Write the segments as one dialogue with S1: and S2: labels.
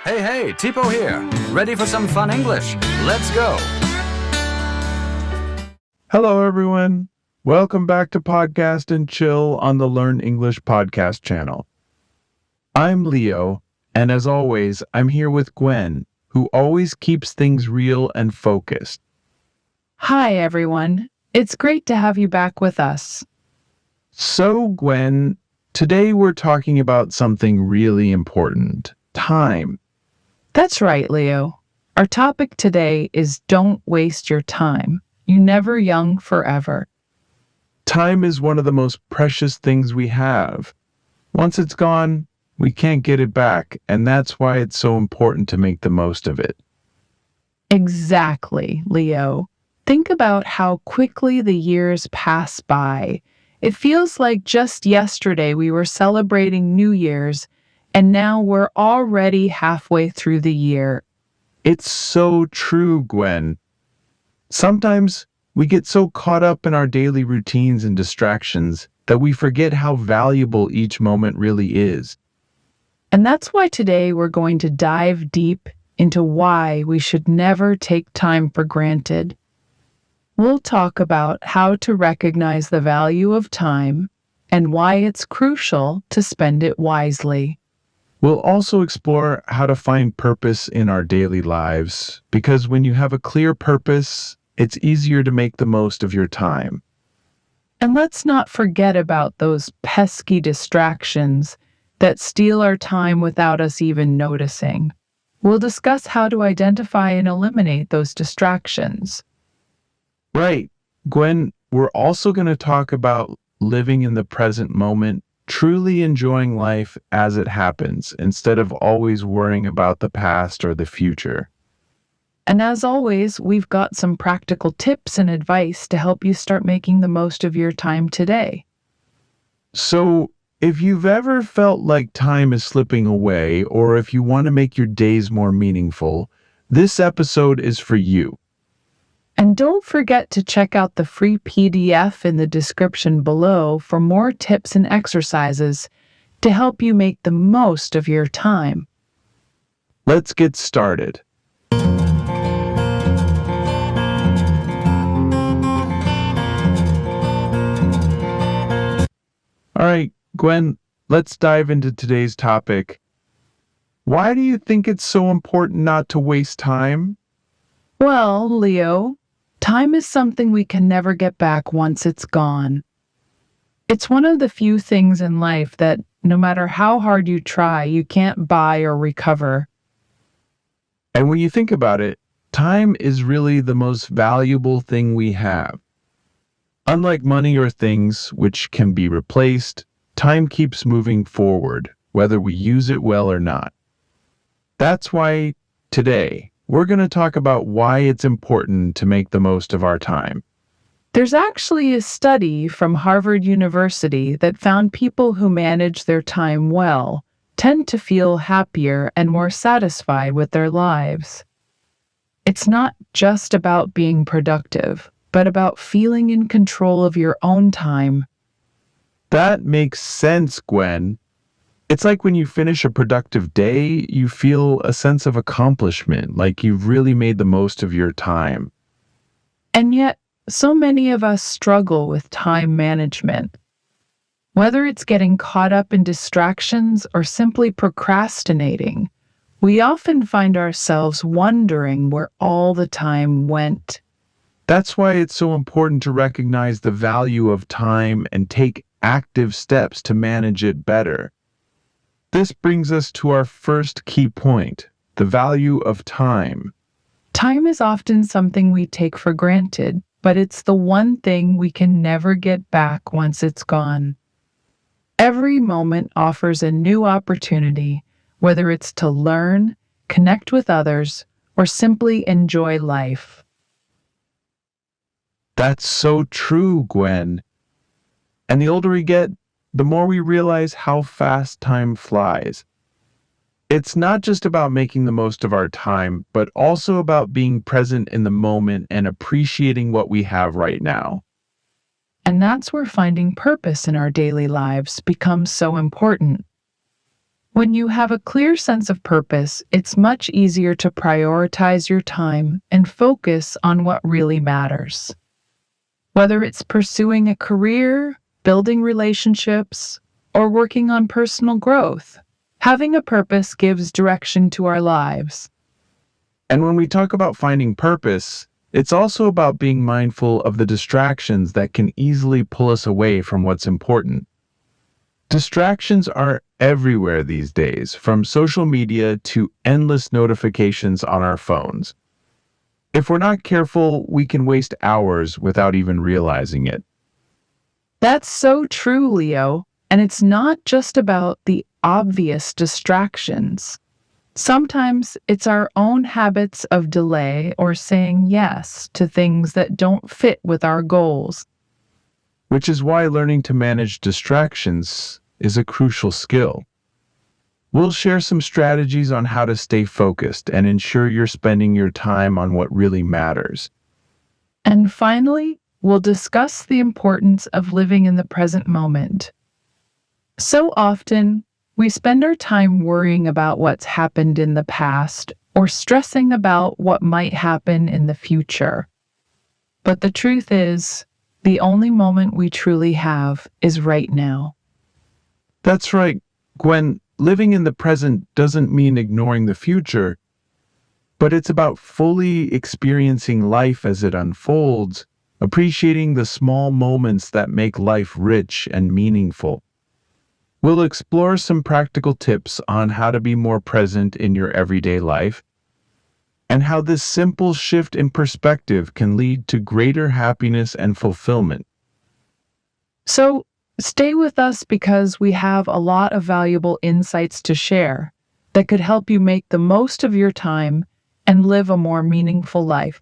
S1: Hey, Tipo here. Ready for some fun English? Let's go.
S2: Hello, everyone. Welcome back to Podcast and Chill on the Learn English Podcast channel. I'm Leo, and as always, I'm here with Gwen, who always keeps things real and focused.
S3: Hi, everyone. It's great to have you back with us.
S2: So, Gwen, today we're talking about something really important: time.
S3: That's right, Leo. Our topic today is don't waste your time. You're never young forever.
S2: Time is one of the most precious things we have. Once it's gone, we can't get it back, and that's why it's so important to make the most of it.
S3: Exactly, Leo. Think about how quickly the years pass by. It feels like just yesterday we were celebrating New Year's, and now we're already halfway through the year.
S2: It's so true, Gwen. Sometimes we get so caught up in our daily routines and distractions that we forget how valuable each moment really is.
S3: And that's why today we're going to dive deep into why we should never take time for granted. We'll talk about how to recognize the value of time and why it's crucial to spend it wisely.
S2: We'll also explore how to find purpose in our daily lives, because when you have a clear purpose, it's easier to make the most of your time.
S3: And let's not forget about those pesky distractions that steal our time without us even noticing. We'll discuss how to identify and eliminate those distractions.
S2: Right. Gwen, we're also going to talk about living in the present moment, truly enjoying life as it happens, instead of always worrying about the past or the future.
S3: And as always, we've got some practical tips and advice to help you start making the most of your time today.
S2: So, if you've ever felt like time is slipping away, or if you want to make your days more meaningful, this episode is for you.
S3: And don't forget to check out the free PDF in the description below for more tips and exercises to help you make the most of your time.
S2: Let's get started. All right, Gwen, let's dive into today's topic. Why do you think it's so important not to waste time?
S3: Well, Leo, time is something we can never get back once it's gone. It's one of the few things in life that, no matter how hard you try, you can't buy or recover.
S2: And when you think about it, time is really the most valuable thing we have. Unlike money or things which can be replaced, time keeps moving forward, whether we use it well or not. That's why today we're going to talk about why it's important to make the most of our time.
S3: There's actually a study from Harvard University that found people who manage their time well tend to feel happier and more satisfied with their lives. It's not just about being productive, but about feeling in control of your own time.
S2: That makes sense, Gwen. It's like when you finish a productive day, you feel a sense of accomplishment, like you've really made the most of your time.
S3: And yet, so many of us struggle with time management. Whether it's getting caught up in distractions or simply procrastinating, we often find ourselves wondering where all the time went.
S2: That's why it's so important to recognize the value of time and take active steps to manage it better. This brings us to our first key point: the value of time.
S3: Time is often something we take for granted, but it's the one thing we can never get back once it's gone. Every moment offers a new opportunity, whether it's to learn, connect with others, or simply enjoy life.
S2: That's so true, Gwen. And the older we get, the more we realize how fast time flies. It's not just about making the most of our time, but also about being present in the moment and appreciating what we have right now.
S3: And that's where finding purpose in our daily lives becomes so important. When you have a clear sense of purpose, it's much easier to prioritize your time and focus on what really matters. Whether it's pursuing a career, building relationships, or working on personal growth, having a purpose gives direction to our lives.
S2: And when we talk about finding purpose, it's also about being mindful of the distractions that can easily pull us away from what's important. Distractions are everywhere these days, from social media to endless notifications on our phones. If we're not careful, we can waste hours without even realizing it.
S3: That's so true, Leo. And it's not just about the obvious distractions. Sometimes it's our own habits of delay or saying yes to things that don't fit with our goals.
S2: Which is why learning to manage distractions is a crucial skill. We'll share some strategies on how to stay focused and ensure you're spending your time on what really matters.
S3: And finally, we'll discuss the importance of living in the present moment. So often, we spend our time worrying about what's happened in the past or stressing about what might happen in the future. But the truth is, the only moment we truly have is right now.
S2: That's right, Gwen. Living in the present doesn't mean ignoring the future, but it's about fully experiencing life as it unfolds, appreciating the small moments that make life rich and meaningful. We'll explore some practical tips on how to be more present in your everyday life and how this simple shift in perspective can lead to greater happiness and fulfillment.
S3: So, stay with us because we have a lot of valuable insights to share that could help you make the most of your time and live a more meaningful life.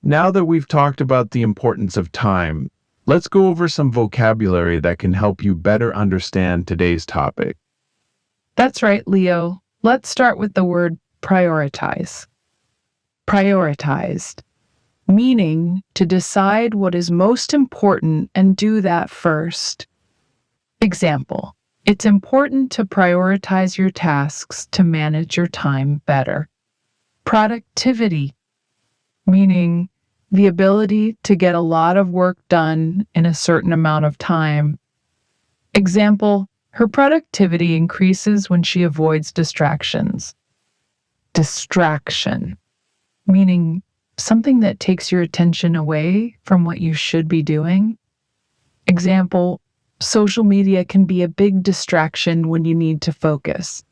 S2: Now that we've talked about the importance of time, let's go over some vocabulary that can help you better understand today's topic.
S3: That's right, Leo. Let's start with the word prioritize. Prioritized, meaning to decide what is most important and do that first. Example, it's important to prioritize your tasks to manage your time better. Productivity, meaning the ability to get a lot of work done in a certain amount of time. Example, her productivity increases when she avoids distractions. Distraction, meaning something that takes your attention away from what you should be doing. Example, social media can be a big distraction when you need to focus.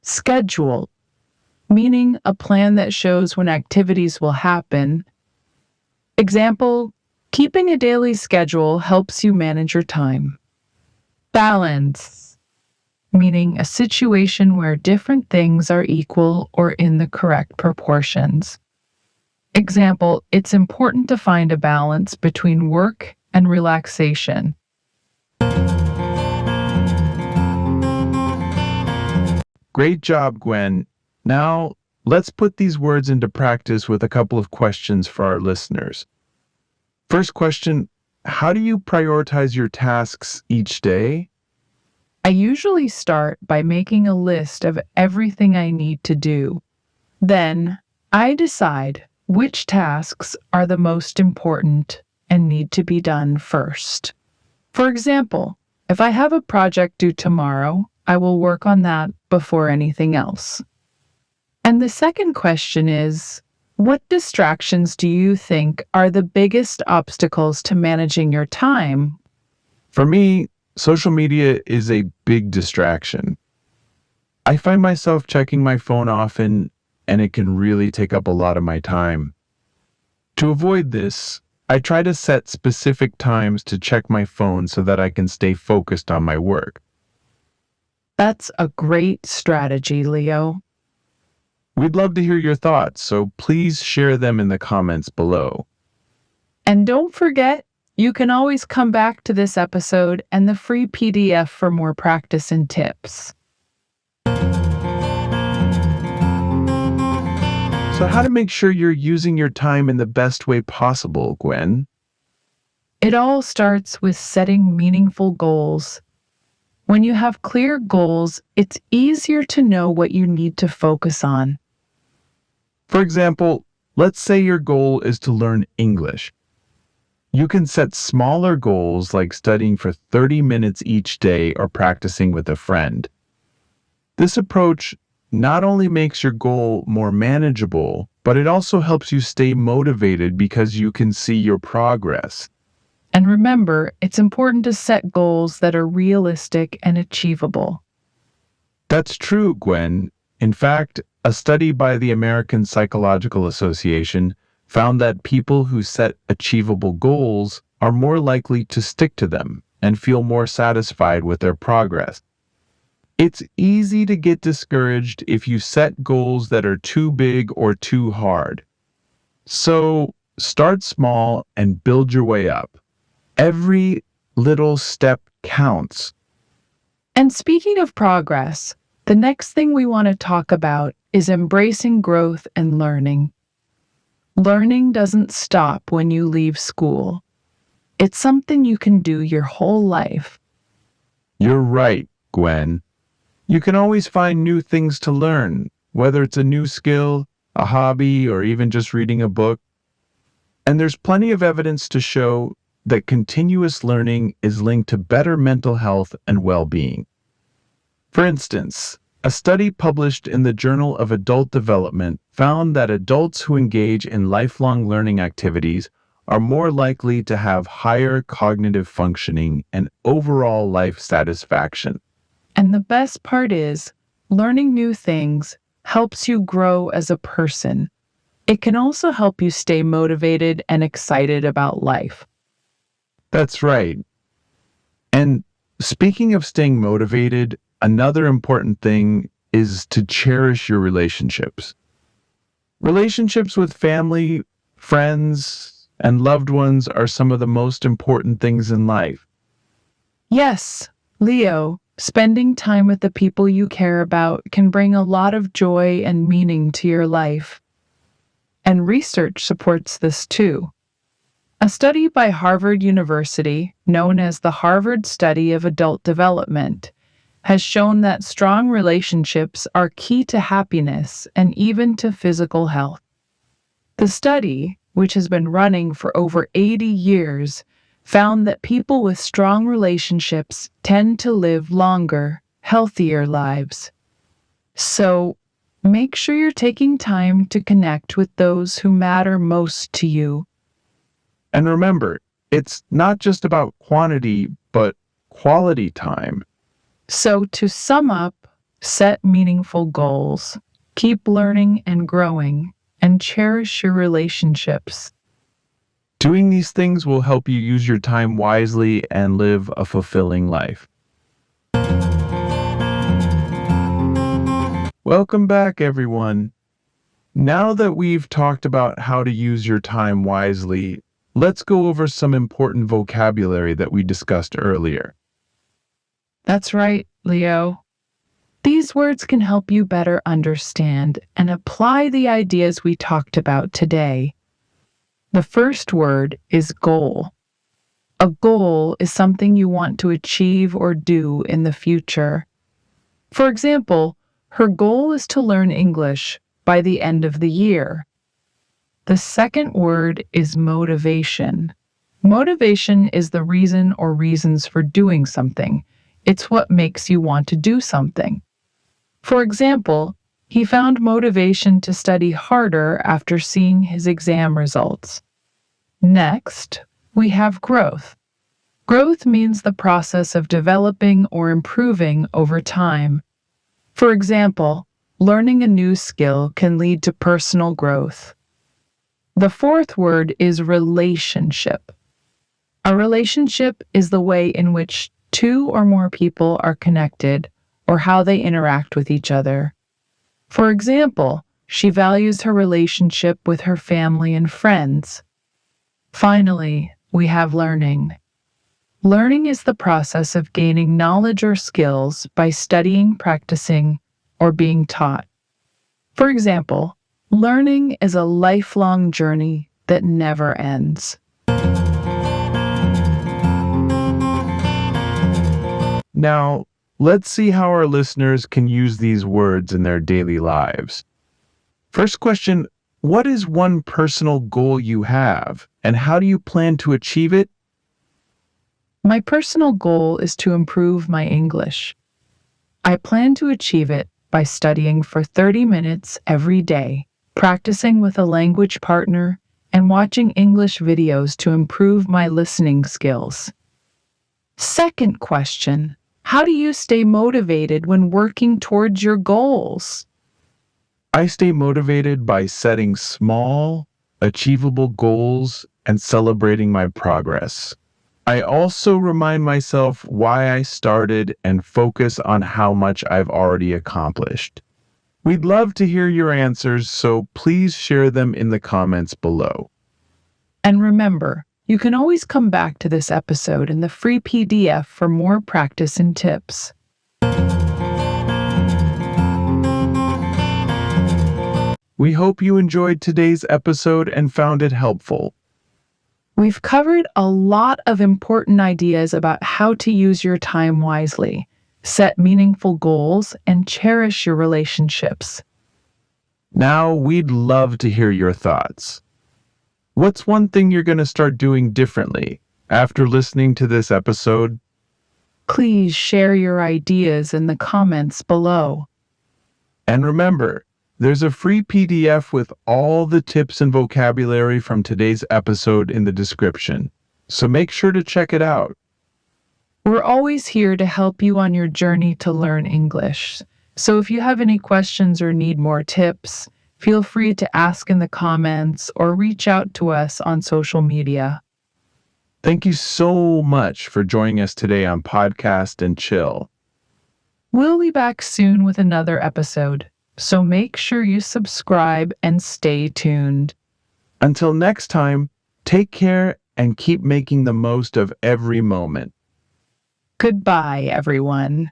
S3: Schedule, meaning a plan that shows when activities will happen. Example, keeping a daily schedule helps you manage your time. Balance, meaning a situation where different things are equal or in the correct proportions. Example, it's important to find a balance between work and relaxation.
S2: Great job, Gwen. Now, let's put these words into practice with a couple of questions for our listeners. First question, how do you prioritize your tasks each day?
S3: I usually start by making a list of everything I need to do. Then, I decide which tasks are the most important and need to be done first. For example, if I have a project due tomorrow, I will work on that before anything else. And the second question is, what distractions do you think are the biggest obstacles to managing your time?
S2: For me, social media is a big distraction. I find myself checking my phone often, and it can really take up a lot of my time. To avoid this, I try to set specific times to check my phone so that I can stay focused on my work.
S3: That's a great strategy, Leo.
S2: We'd love to hear your thoughts, so please share them in the comments below.
S3: And don't forget, you can always come back to this episode and the free PDF for more practice and tips.
S2: So how to make sure you're using your time in the best way possible, Gwen?
S3: It all starts with setting meaningful goals. When you have clear goals, it's easier to know what you need to focus on.
S2: For example, let's say your goal is to learn English. You can set smaller goals like studying for 30 minutes each day or practicing with a friend. This approach not only makes your goal more manageable, but it also helps you stay motivated because you can see your progress.
S3: And remember, it's important to set goals that are realistic and achievable.
S2: That's true, Gwen. In fact, a study by the American Psychological Association found that people who set achievable goals are more likely to stick to them and feel more satisfied with their progress. It's easy to get discouraged if you set goals that are too big or too hard. So start small and build your way up. Every little step counts.
S3: And speaking of progress, the next thing we want to talk about is embracing growth and learning. Learning doesn't stop when you leave school. It's something you can do your whole life.
S2: You're right, Gwen. You can always find new things to learn, whether it's a new skill, a hobby, or even just reading a book. And there's plenty of evidence to show that continuous learning is linked to better mental health and well-being. For instance, a study published in the Journal of Adult Development found that adults who engage in lifelong learning activities are more likely to have higher cognitive functioning and overall life satisfaction.
S3: And the best part is, learning new things helps you grow as a person. It can also help you stay motivated and excited about life.
S2: That's right. And speaking of staying motivated, another important thing is to cherish your relationships. Relationships with family, friends, and loved ones are some of the most important things in life.
S3: Yes, Leo, spending time with the people you care about can bring a lot of joy and meaning to your life. And research supports this too. A study by Harvard University, known as the Harvard Study of Adult Development, has shown that strong relationships are key to happiness and even to physical health. The study, which has been running for over 80 years, found that people with strong relationships tend to live longer, healthier lives. So, make sure you're taking time to connect with those who matter most to you.
S2: And remember, it's not just about quantity, but quality time.
S3: So, to sum up, set meaningful goals, keep learning and growing, and cherish your relationships.
S2: Doing these things will help you use your time wisely and live a fulfilling life. Welcome back, everyone. Now that we've talked about how to use your time wisely, let's go over some important vocabulary that we discussed earlier.
S3: That's right, Leo. These words can help you better understand and apply the ideas we talked about today. The first word is goal. A goal is something you want to achieve or do in the future. For example, her goal is to learn English by the end of the year. The second word is motivation. Motivation is the reason or reasons for doing something. It's what makes you want to do something. For example, he found motivation to study harder after seeing his exam results. Next, we have growth. Growth means the process of developing or improving over time. For example, learning a new skill can lead to personal growth. The fourth word is relationship. A relationship is the way in which two or more people are connected or how they interact with each other. For example, she values her relationship with her family and friends. Finally, we have learning. Learning is the process of gaining knowledge or skills by studying, practicing, or being taught. For example, learning is a lifelong journey that never ends.
S2: Now, let's see how our listeners can use these words in their daily lives. First question, what is one personal goal you have, and how do you plan to achieve it?
S3: My personal goal is to improve my English. I plan to achieve it by studying for 30 minutes every day, practicing with a language partner, and watching English videos to improve my listening skills. Second question, how do you stay motivated when working towards your goals?
S2: I stay motivated by setting small, achievable goals and celebrating my progress. I also remind myself why I started and focus on how much I've already accomplished. We'd love to hear your answers, so please share them in the comments below.
S3: And remember, you can always come back to this episode in the free PDF for more practice and tips.
S2: We hope you enjoyed today's episode and found it helpful.
S3: We've covered a lot of important ideas about how to use your time wisely, set meaningful goals, and cherish your relationships.
S2: Now, we'd love to hear your thoughts. What's one thing you're going to start doing differently after listening to this episode?
S3: Please share your ideas in the comments below.
S2: And remember, there's a free PDF with all the tips and vocabulary from today's episode in the description, so make sure to check it out.
S3: We're always here to help you on your journey to learn English. So if you have any questions or need more tips, feel free to ask in the comments or reach out to us on social media.
S2: Thank you so much for joining us today on Podcast and Chill.
S3: We'll be back soon with another episode, so make sure you subscribe and stay tuned.
S2: Until next time, take care and keep making the most of every moment.
S3: Goodbye, everyone.